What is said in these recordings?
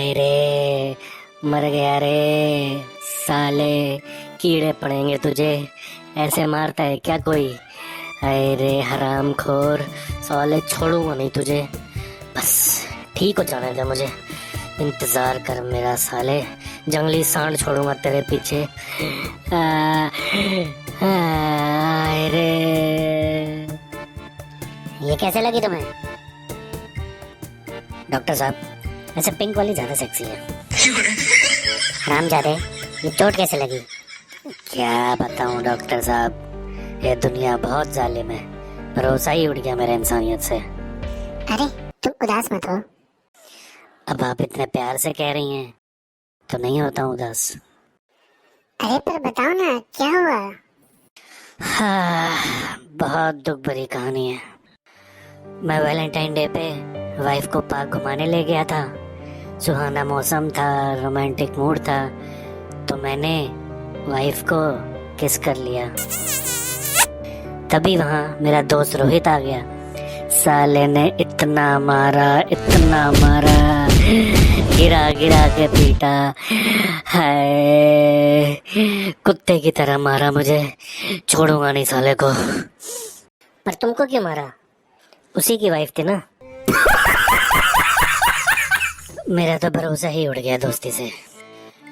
हाय रे, मर गया रे साले, कीड़े पड़ेंगे तुझे, ऐसे मारता है क्या कोई। हाय रे हरामखोर साले, छोड़ूंगा नहीं तुझे, बस ठीक हो जाने दे मुझे। इंतजार कर मेरा साले, जंगली सांड छोड़ूंगा तेरे पीछे। हाय रे। ये कैसे लगी तुम्हें? डॉक्टर साहब, ऐसे पिंक वाली ज्यादा सेक्सी है। हरामजादे, ये चोट कैसे लगी? क्या बताऊं डॉक्टर साहब, ये दुनिया बहुत जालिम है, भरोसा ही उड़ गया मेरे इंसानियत से। अरे तुम उदास मत हो। अब आप इतने प्यार से कह रही हैं तो नहीं होता हूँ उदास। अरे पर बताओ ना, क्या हुआ? हाँ, बहुत दुख भरी कहानी है। मैं वैलेंटाइन डे पे वाइफ को पार्क घुमाने ले गया था। सुहाना मौसम था, रोमांटिक मूड था, तो मैंने वाइफ को किस कर लिया। तभी वहाँ मेरा दोस्त रोहित आ गया। साले ने इतना मारा, गिरा गिरा के पीटा, हाय कुत्ते की तरह मारा मुझे, छोड़ूंगा नहीं साले को। पर तुमको क्यों मारा? उसी की वाइफ थी ना। मेरा तो भरोसा ही उड़ गया दोस्ती से।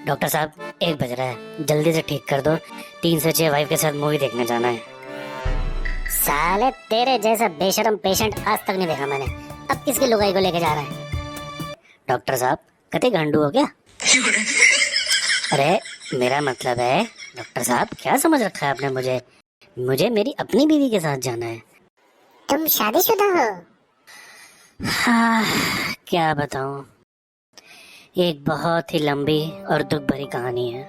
डॉक्टर साहब, 1 बज रहा है, जल्दी से ठीक कर दो, 3 से 6 वाइफ के साथ मूवी देखने जाना है। साले तेरे जैसा बेशरम पेशेंट आज तक नहीं देखा मैंने। अब किसकी लुगाई को लेके जा रहा है? डॉक्टर साहब, कते गांडू हो क्या? अरे मेरा मतलब है डॉक्टर साहब, क्या समझ रखा है आपने मुझे? मुझे मेरी अपनी बीवी के साथ जाना है। तुम शादीशुदा हो? हाँ, क्या बताऊं, एक बहुत ही लंबी और दुख भरी कहानी है।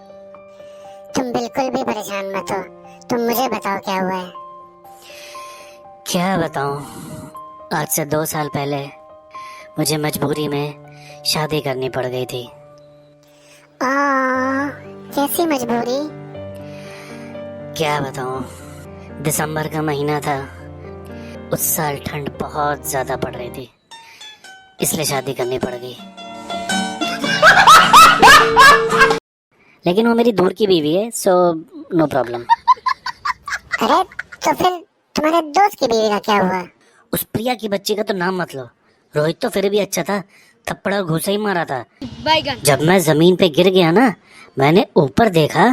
तुम बिल्कुल भी परेशान मत हो, तुम मुझे बताओ क्या हुआ है। क्या बताऊं, आज से 2 साल पहले मुझे मजबूरी में शादी करनी पड़ गई थी। कैसी मजबूरी? क्या बताऊं, दिसंबर का महीना था, उस साल ठंड बहुत ज्यादा पड़ रही थी, इसलिए शादी करनी पड़ गई। लेकिन वो मेरी दूर की बीवी है, सो नो प्रॉब्लम। अरे तो फिर तुम्हारे दोस्त की बीवी का क्या हुआ? उस प्रिया की बच्ची का तो नाम मत लो। रोहित तो फिर भी अच्छा था, थप्पड़ और घूसा ही मारा था। जब मैं जमीन पे गिर गया ना, मैंने ऊपर देखा,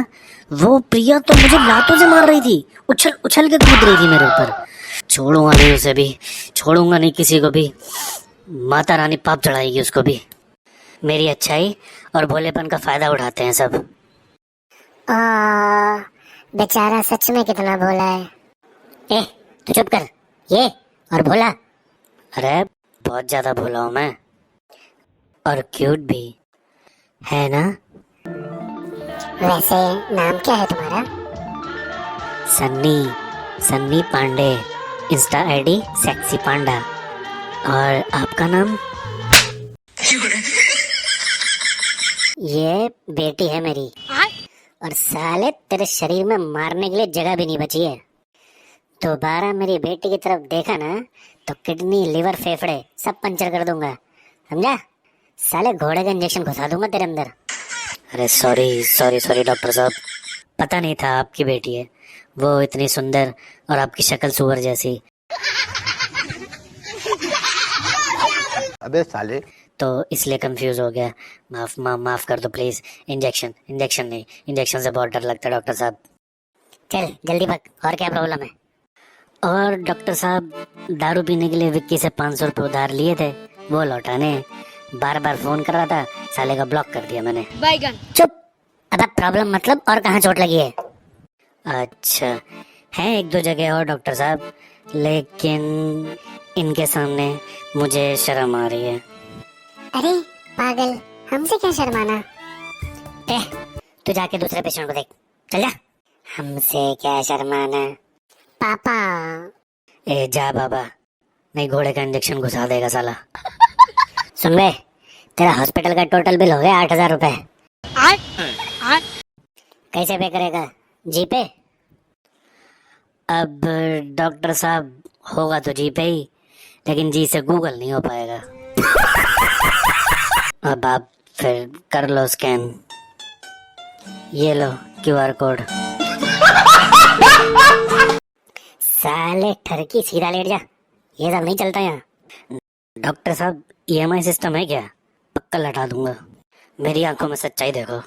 वो प्रिया तो मुझे लातों से मार रही थी, उछल उछल के कूद रही थी मेरे ऊपर। छोड़ूंगा नहीं उसे भी, छोड़ूंगा नहीं किसी को भी, माता रानी पाप चढ़ाएगी उसको भी। मेरी अच्छाई और भोलेपन का फायदा उठाते हैं सब। बेचारा सच में कितना भोला है। ए तो चुप कर, ये और भोला। अरे बहुत ज्यादा भोला हूँ मैं, और क्यूट भी है ना। वैसे नाम क्या है तुम्हारा? Sunny Pandey, insta ID sexy panda. और आपका नाम? ये बेटी है मेरी। और साले तेरे शरीर में मारने के लिए जगह भी नहीं बची है। दोबारा मेरी बेटी की तरफ देखा ना तो किडनी, लिवर, फेफड़े सब पंचर कर दूंगा, समझा? साले घोड़े का इंजेक्शन घुसा दूंगा तेरे अंदर। अरे सॉरी डॉक्टर साहब, पता नहीं था आपकी बेटी है, वो इतनी सुंदर और आपकी शक्ल सुअर जैसी। अबे साले, तो इसलिए कंफ्यूज हो गया। माफ कर दो प्लीज। इंजेक्शन नहीं, इंजेक्शन से बहुत डर लगता है डॉक्टर साहब। चल जल्दी भाग, और क्या प्रॉब्लम है? और डॉक्टर साहब, दारू पीने के लिए विक्की से 500 रुपये उधार लिए थे, वो लौटाने। बार बार फोन कर रहा था, साले का ब्लॉक कर दिया मैंने। चुप। अब प्रॉब्लम मतलब और कहाँ चोट लगी है? अच्छा, है 1-2 जगह और डॉक्टर साहब, लेकिन इनके सामने मुझे शर्म आ रही है। अरे पागल, हमसे क्या शर्माना? तू जाके दूसरे पेशेंट को देख, चल जा। हमसे क्या शर्माना? पापा। ए जा बाबा, नहीं घोड़े का इंजेक्शन घुसा देगा साला। सुन बे, तेरा हॉस्पिटल का टोटल बिल हो गया 8,000 रुपए। कैसे पे करेगा? जी पे? अब डॉक्टर साहब, होगा तो जी पे ही, लेकिन जी से गूगल नहीं हो पाएगा। अब आप फिर कर लो स्कैन। ये लो QR कोड। साले ठरकी, सीधा लेट जा, ये सब नहीं चलता यहाँ। डॉक्टर साहब EMI सिस्टम है क्या? पक्का लटा दूंगा। मेरी आंखों में सच्चाई देखो।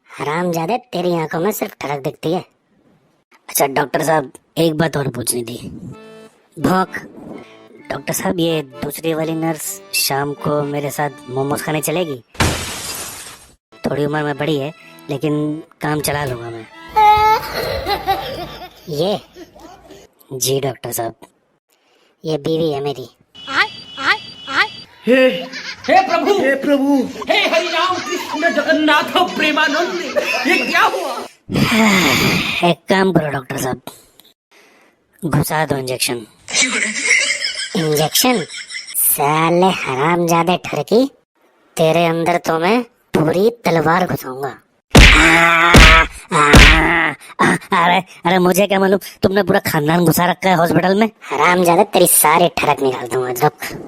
हरामजादे, तेरी आंखों में सिर्फ ठरक दिखती है। अच्छा डॉक्टर साहब एक बात और पूछनी थी। भौंक। डॉक्टर साहब ये दूसरी वाली नर्स शाम को मेरे साथ मोमोज खाने चलेगी? थोड़ी उम्र में बड़ी है लेकिन काम चला लूंगा मैं। ये जी डॉक्टर साहब। ये बीवी है मेरी। हे प्रभु, हे हरि राम कृष्ण जगन्नाथ प्रेमानंद, ये क्या हुआ? एक काम करो डॉक्टर साहब, घुसा दो इंजेक्शन। इंजेक्शन? साले हरामजादे ठरकी, तेरे अंदर तो मैं पूरी तलवार घुसाऊंगा। अरे अरे मुझे क्या मालूम, तुमने पूरा खानदान घुसा रखा है हॉस्पिटल में। हरामजादे, तेरी सारी ठरक निकाल दूंगा। रुक।